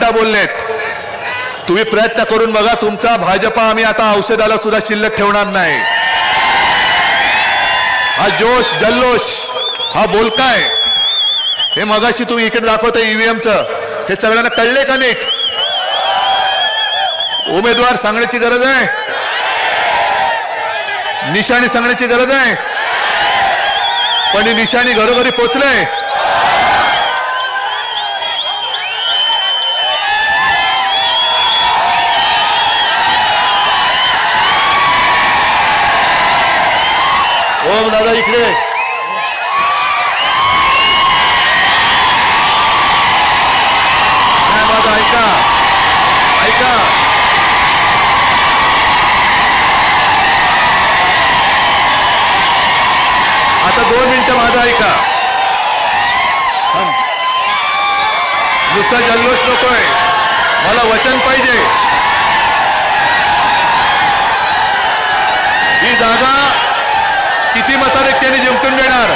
मिनिटं बोललेत. तुम्ही प्रयत्न करून बघा तुमचा भाजपा आम्ही आता औषधाला सुद्धा शिल्लक ठेवणार नाही. हा जोश जल्लोष हा बोलकाय हे मगाशी तुम्ही इकडे दाखवता ईव्हीएमचं हे सगळ्यांना कळले का नीट? उमेदवार सांगण्याची गरज आहे, निशाणी सांगण्याची गरज आहे, पण ही निशाणी घरोघरी पोचले. ओम दादा इकडे माझं ऐका ऐका. आता 2 मिनिटं माझं ऐका. नुसता जल्लोष नकोय, मला वचन पाहिजे. ही जागा किती मताधिक्याने जिंकून देणार?